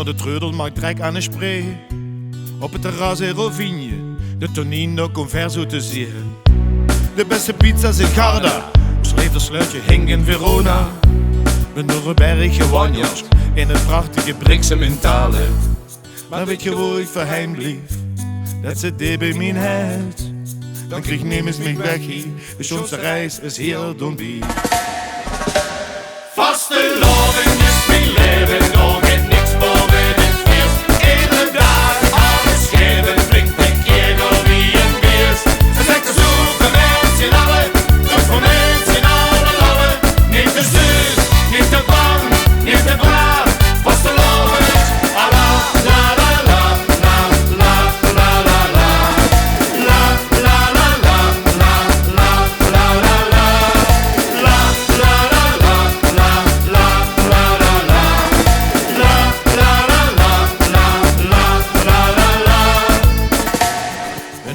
Maar de treudel maakt trek aan een spray. Op het terras in Rovigne, de Tonino Converso te zien. De beste pizza's in Garda, ons sluitje hing in Verona. Met Nuremberg gewandeld, in het prachtige Brixen in Talen. Maar weet je waar ik voor hem blief? Dat zit diep in mijn hart. Dan kreeg nemens mij weg hier, de schoonste reis is heel donbie. Vasteloving is mijn leven, nog het niks boven het feest. Iedere dag alles geven, drinkt een keer door wie een beest. We zijn te zoeken met z'n allen, dus voor met z'n allen lallen. Niet te zuur, niet te bang, niet te braaf, vasteloving. La la la la la la la la la la la la la la la la la la la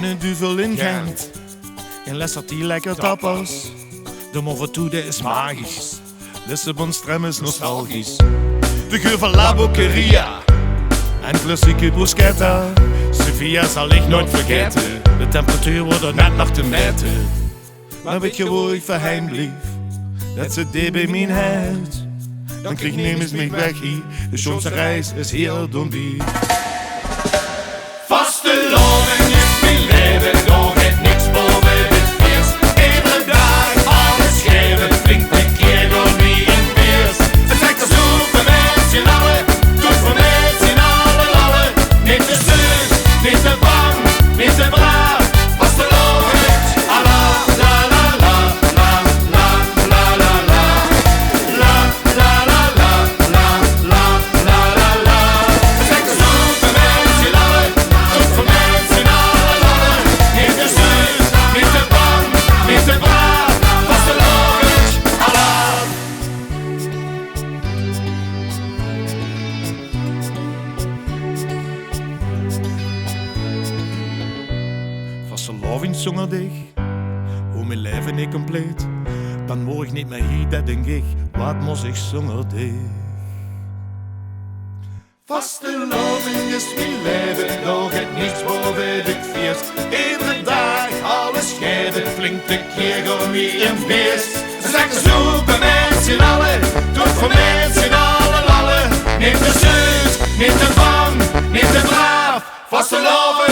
een duvel in Gent, in Les had die lekker tapas. De Morventoede is magisch, Lissabon strem is nostalgisch. De geur van La Boqueria en klassieke bruschetta. Sevilla zal ik nooit vergeten, de temperatuur wordt er net nog te meten. Maar weet je waar ik voor hem blief? Dat zit diep in mijn hart. Dan kreeg nemens mij weg hier, de schoonste reis is heel donbie. Vasteloving is mijn leven, nog het niks boven het feest. Iedere dag alles geven, drinkt een keer door wie een beest. Het zijn te zoeken met z'n allen, doet voor met z'n allen lallen. Niet te zuur, niet te bang, niet te braaf, vasteloving. La la la la la la la la la la la la la la la la la la. Het zijn te zoeken met z'n allen, doet voor met z'n allen lallen. Niet te zuur, niet te bang, niet te braaf, vasteloving. Vasteloving zong dich, hoe mijn leven niet compleet. Dan word ik niet meer hier, dat denk ik, wat moest ik zonder dich. Vasteloving is mijn leven, nog het niets boven het feest. Iedere dag alles geven, flink de keer gewoon wie een beest. Ze zeggen zoeken met z'n allen, doet voor met z'n allen lallen. Niet te zuur, niet te bang, niet te braaf, vasteloving.